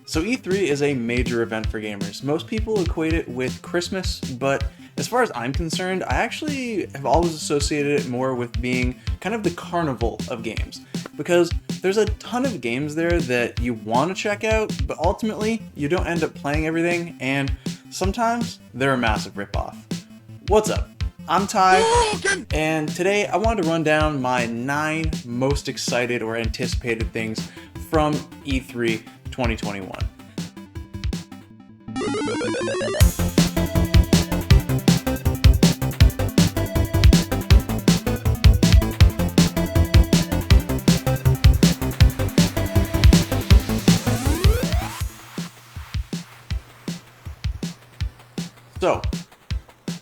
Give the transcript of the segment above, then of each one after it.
So E3 is a major event for gamers. Most people equate it with Christmas, but as far as I'm concerned, I actually have always associated it more with being kind of the carnival of games. Because there's a ton of games there that you want to check out, but ultimately you don't end up playing everything, and sometimes they're a massive ripoff. What's up? I'm Ty, and today I wanted to run down my 9 most excited or anticipated things from E3 2021. So,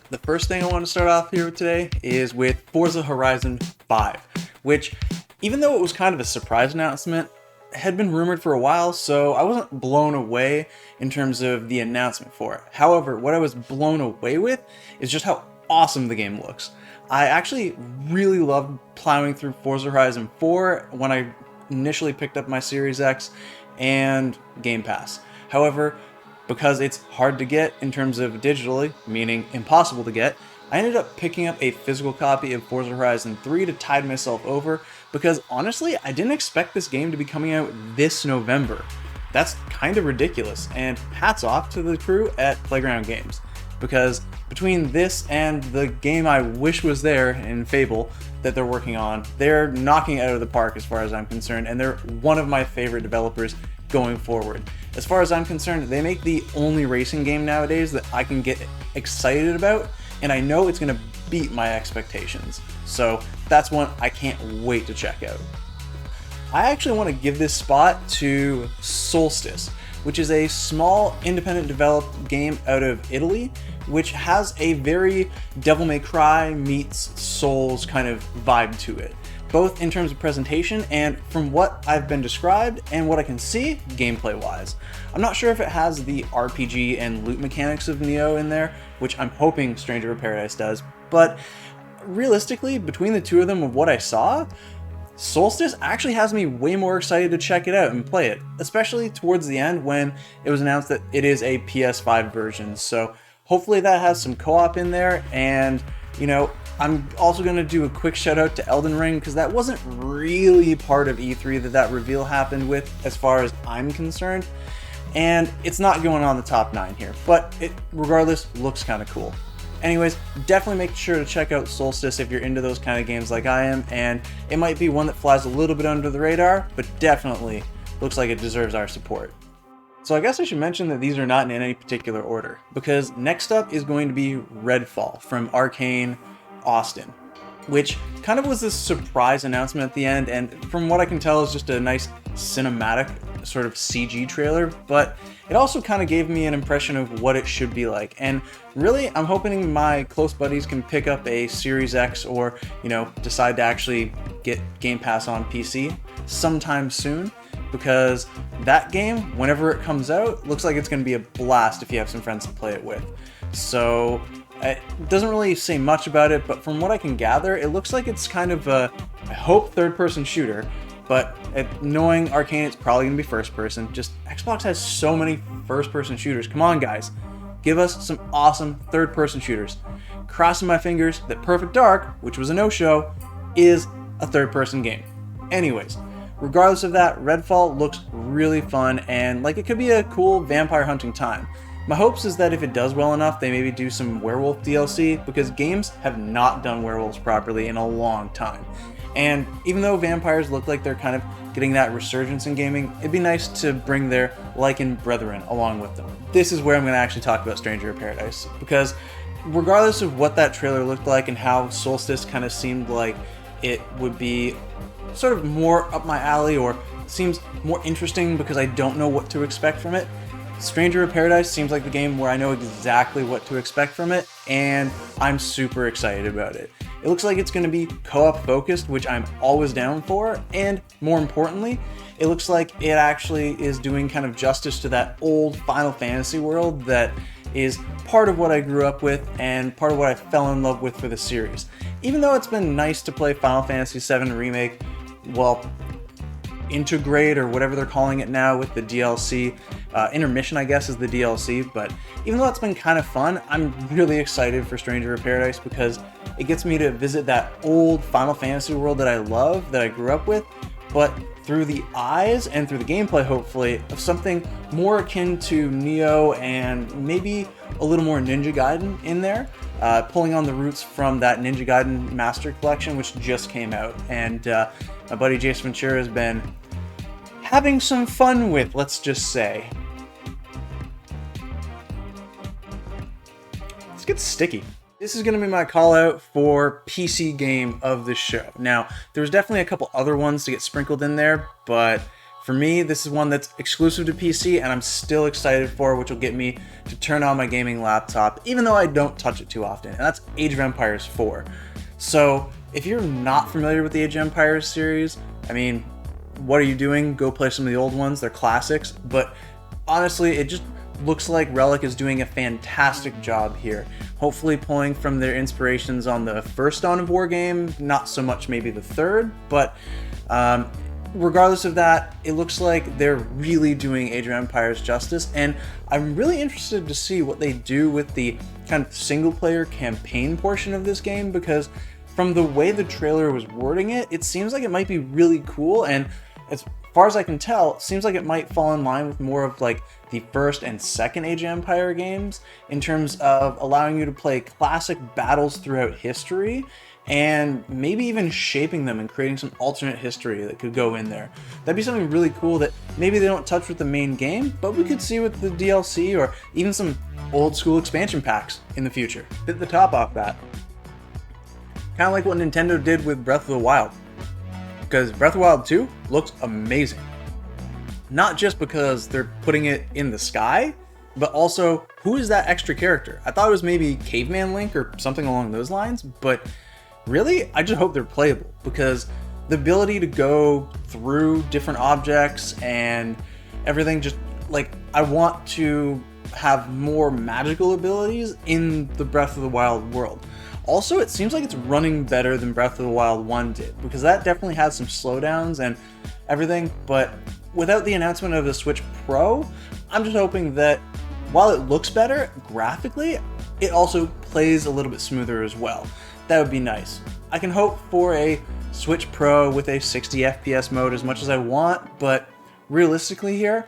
the first thing I want to start off here today is with Forza Horizon 5, which, even though it was kind of a surprise announcement, had been rumored for a while, so I wasn't blown away in terms of the announcement for it. However, what I was blown away with is just how awesome the game looks. I actually really loved plowing through Forza Horizon 4 when I initially picked up my Series X and Game Pass. However, because it's hard to get in terms of digitally, meaning impossible to get, I ended up picking up a physical copy of Forza Horizon 3 to tide myself over, because honestly, I didn't expect this game to be coming out this November. That's kind of ridiculous, and hats off to the crew at Playground Games, because between this and the game I wish was there in Fable that they're working on, they're knocking it out of the park as far as I'm concerned, and they're one of my favorite developers going forward. As far as I'm concerned, they make the only racing game nowadays that I can get excited about, and I know it's going to beat my expectations. So that's one I can't wait to check out. I actually want to give this spot to Solstice, which is a small independent developed game out of Italy, which has a very Devil May Cry meets Souls kind of vibe to it, both in terms of presentation and from what I've been described and what I can see gameplay wise. I'm not sure if it has the RPG and loot mechanics of Neo in there, which I'm hoping Stranger of Paradise does, but realistically, between the two of them of what I saw, Solstice actually has me way more excited to check it out and play it, especially towards the end when it was announced that it is a PS5 version. So hopefully that has some co-op in there, and you know, I'm also going to do a quick shout out to Elden Ring, because that wasn't really part of E3 that reveal happened with, as far as I'm concerned, and it's not going on the top 9 here, but it regardless looks kind of cool. Anyways, definitely make sure to check out Solstice if you're into those kind of games like I am, and it might be one that flies a little bit under the radar, but definitely looks like it deserves our support. So I guess I should mention that these are not in any particular order, because next up is going to be Redfall from Arcane Austin, which kind of was this surprise announcement at the end, and from what I can tell is just a nice cinematic sort of CG trailer, but it also kind of gave me an impression of what it should be like. And really, I'm hoping my close buddies can pick up a Series X or, you know, decide to actually get Game Pass on PC sometime soon, because that game, whenever it comes out, looks like it's going to be a blast if you have some friends to play it with. So it doesn't really say much about it, but from what I can gather, it looks like it's kind of a, I hope, third-person shooter, but knowing Arcane, it's probably going to be first-person. Just, Xbox has so many first-person shooters. Come on, guys. Give us some awesome third-person shooters. Crossing my fingers that Perfect Dark, which was a no-show, is a third-person game. Anyways, regardless of that, Redfall looks really fun, and like it could be a cool vampire hunting time. My hopes is that if it does well enough, they maybe do some werewolf DLC, because games have not done werewolves properly in a long time. And even though vampires look like they're kind of getting that resurgence in gaming, it'd be nice to bring their Lycan brethren along with them. This is where I'm going to actually talk about Stranger of Paradise, because regardless of what that trailer looked like and how Solstice kind of seemed like it would be sort of more up my alley, or seems more interesting because I don't know what to expect from it, Stranger of Paradise seems like the game where I know exactly what to expect from it, and I'm super excited about it. It looks like it's going to be co-op focused, which I'm always down for, and more importantly, it looks like it actually is doing kind of justice to that old Final Fantasy world that is part of what I grew up with and part of what I fell in love with for the series. Even though it's been nice to play Final Fantasy VII Remake, well, integrate, or whatever they're calling it now with the DLC. Intermission, I guess, is the DLC, but even though it's been kind of fun, I'm really excited for Stranger of Paradise because it gets me to visit that old Final Fantasy world that I love, that I grew up with, but through the eyes and through the gameplay, hopefully, of something more akin to Nioh and maybe a little more Ninja Gaiden in there, pulling on the roots from that Ninja Gaiden Master Collection, which just came out. And my buddy Jason Ventura has been having some fun with, let's just say. Let's get sticky. This is going to be my call out for PC game of the show. Now, there's definitely a couple other ones to get sprinkled in there, but for me, this is one that's exclusive to PC and I'm still excited for, which will get me to turn on my gaming laptop, even though I don't touch it too often, and that's Age of Empires 4. So, if you're not familiar with the Age of Empires series, I mean, what are you doing? Go play some of the old ones, they're classics, but honestly, it just looks like Relic is doing a fantastic job here. Hopefully pulling from their inspirations on the first Dawn of War game, not so much maybe the third, but regardless of that, it looks like they're really doing Age of Empires justice, and I'm really interested to see what they do with the kind of single-player campaign portion of this game, because from the way the trailer was wording it, it seems like it might be really cool, and as far as I can tell, it seems like it might fall in line with more of like the first and second Age of Empire games in terms of allowing you to play classic battles throughout history and maybe even shaping them and creating some alternate history that could go in there. That'd be something really cool that maybe they don't touch with the main game, but we could see with the DLC or even some old school expansion packs in the future. Hit the top off that. Kind of like what Nintendo did with Breath of the Wild. Because Breath of the Wild 2 looks amazing. Not just because they're putting it in the sky, but also, who is that extra character? I thought it was maybe Caveman Link or something along those lines, but really, I just hope they're playable, because the ability to go through different objects and everything, just like, I want to have more magical abilities in the Breath of the Wild world. Also, it seems like it's running better than Breath of the Wild 1 did, because that definitely has some slowdowns and everything, but without the announcement of the Switch Pro, I'm just hoping that while it looks better graphically, it also plays a little bit smoother as well. That would be nice. I can hope for a Switch Pro with a 60 FPS mode as much as I want, but realistically here,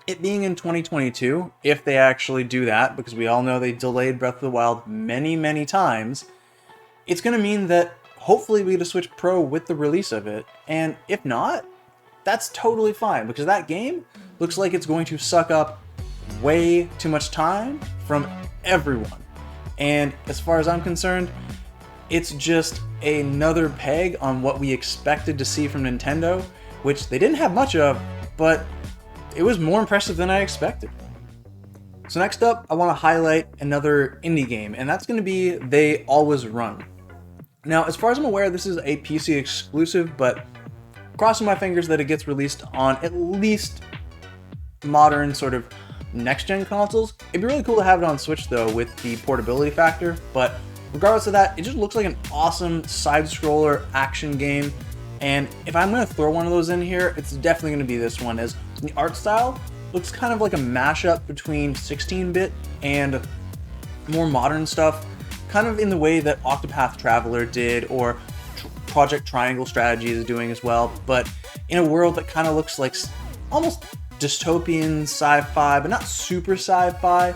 it being in 2022, if they actually do that, because we all know they delayed Breath of the Wild many, many times, it's going to mean that hopefully we get a Switch Pro with the release of it, and if not, that's totally fine, because that game looks like it's going to suck up way too much time from everyone. And as far as I'm concerned, it's just another peg on what we expected to see from Nintendo, which they didn't have much of, but it was more impressive than I expected. So next up, I want to highlight another indie game, and that's going to be They Always Run. Now, as far as I'm aware, this is a PC exclusive, but crossing my fingers that it gets released on at least modern sort of next-gen consoles. It'd be really cool to have it on Switch though, with the portability factor, but regardless of that, it just looks like an awesome side-scroller action game, and if I'm going to throw one of those in here, it's definitely going to be this one, as the art style looks kind of like a mashup between 16-bit and more modern stuff, kind of in the way that Octopath Traveler did, or Project Triangle Strategy is doing as well, but in a world that kind of looks like almost dystopian sci-fi, but not super sci-fi,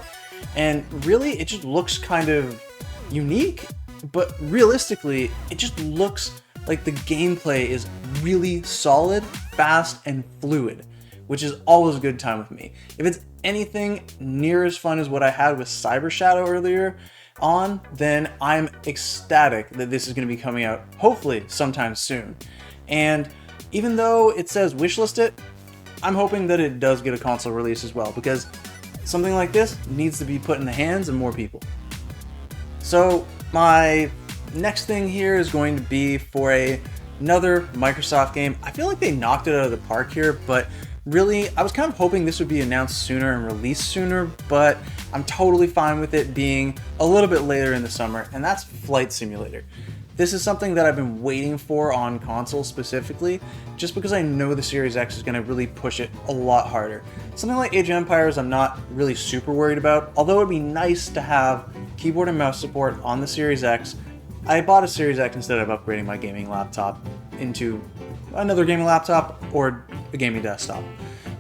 and really it just looks kind of unique, but realistically it just looks like the gameplay is really solid, fast, and fluid, which is always a good time with me. If it's anything near as fun as what I had with Cyber Shadow earlier on, then I'm ecstatic that this is going to be coming out hopefully sometime soon. And even though it says wishlist it, I'm hoping that it does get a console release as well, because something like this needs to be put in the hands of more people. So my next thing here is going to be for another Microsoft game. I feel like they knocked it out of the park here, but really, I was kind of hoping this would be announced sooner and released sooner, but I'm totally fine with it being a little bit later in the summer, and that's Flight Simulator. This is something that I've been waiting for on console specifically, just because I know the Series X is going to really push it a lot harder. Something like Age of Empires I'm not really super worried about, although it'd be nice to have keyboard and mouse support on the Series X. I bought a Series X instead of upgrading my gaming laptop into another gaming laptop or a gaming desktop.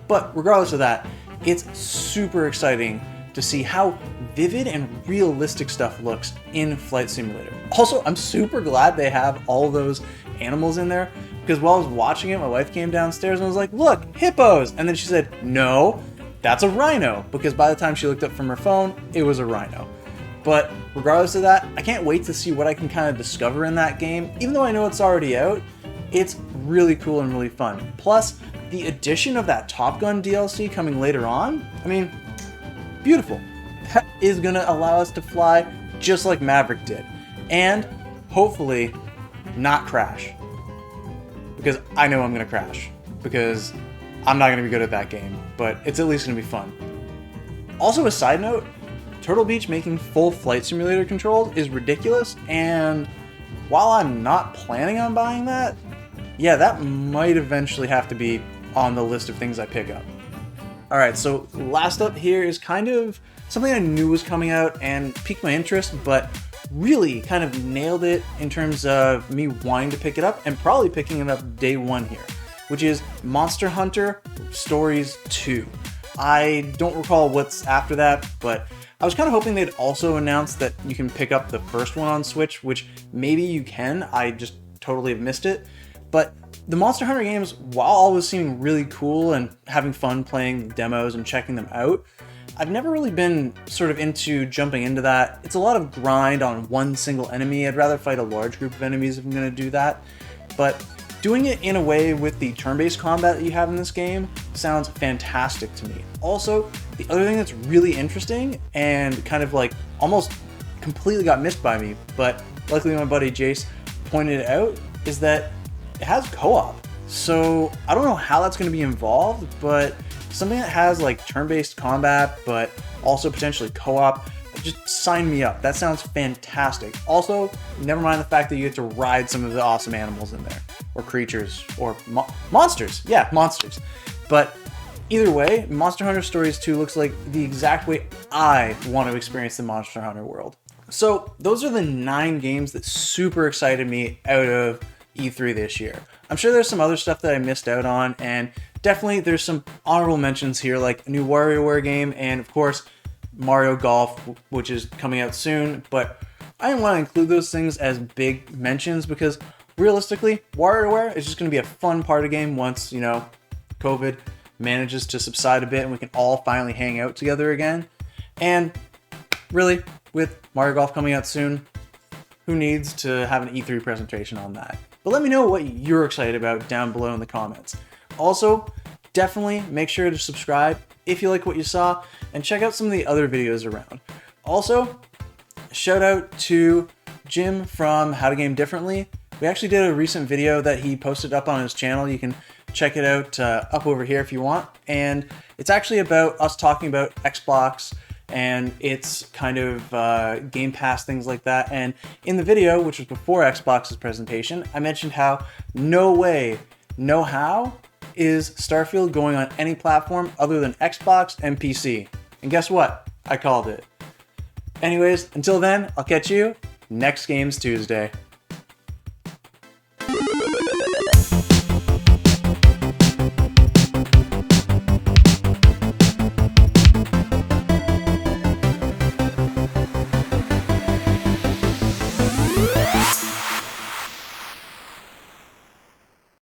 But regardless of that, it's super exciting to see how vivid and realistic stuff looks in Flight Simulator. Also, I'm super glad they have all those animals in there, because while I was watching it, my wife came downstairs and was like, look, hippos! And then she said, no, that's a rhino, because by the time she looked up from her phone, it was a rhino. But regardless of that, I can't wait to see what I can kind of discover in that game. Even though I know it's already out, it's really cool and really fun. Plus, the addition of that Top Gun DLC coming later on, I mean, beautiful. That is going to allow us to fly just like Maverick did. And hopefully not crash. Because I know I'm going to crash. Because I'm not going to be good at that game. But it's at least going to be fun. Also, a side note, Turtle Beach making full Flight Simulator controls is ridiculous. And while I'm not planning on buying that, yeah, that might eventually have to be on the list of things I pick up. Alright, so last up here is kind of something I knew was coming out and piqued my interest, but really kind of nailed it in terms of me wanting to pick it up and probably picking it up day one here, which is Monster Hunter Stories 2. I don't recall what's after that, but I was kind of hoping they'd also announce that you can pick up the first one on Switch, which maybe you can, I just totally have missed it. But the Monster Hunter games, while always seeming really cool and having fun playing demos and checking them out, I've never really been sort of into jumping into that. It's a lot of grind on one single enemy. I'd rather fight a large group of enemies if I'm going to do that. But doing it in a way with the turn-based combat that you have in this game sounds fantastic to me. Also, the other thing that's really interesting and kind of like almost completely got missed by me, but luckily my buddy Jace pointed it out, is that it has co-op. So I don't know how that's going to be involved, but something that has like turn-based combat, but also potentially co-op, just sign me up. That sounds fantastic. Also, never mind the fact that you get to ride some of the awesome animals in there, or creatures, or monsters. Yeah, monsters. But either way, Monster Hunter Stories 2 looks like the exact way I want to experience the Monster Hunter world. So those are the 9 games that super excited me out of E3 this year. I'm sure there's some other stuff that I missed out on, and definitely there's some honorable mentions here, like a new WarioWare game, and of course Mario Golf, which is coming out soon. But I didn't want to include those things as big mentions because realistically, WarioWare is just going to be a fun part of the game once, you know, COVID manages to subside a bit and we can all finally hang out together again. And really, with Mario Golf coming out soon, who needs to have an E3 presentation on that? But let me know what you're excited about down below in the comments. Also, definitely make sure to subscribe if you like what you saw, and check out some of the other videos around. Also, shout out to Jim from How to Game Differently. We actually did a recent video that he posted up on his channel. You can check it out up over here if you want. And it's actually about us talking about Xbox and its kind of Game Pass, things like that. And in the video, which was before Xbox's presentation, I mentioned how no way, no how is Starfield going on any platform other than Xbox and PC. And guess what? I called it. Anyways, until then, I'll catch you next Games Tuesday.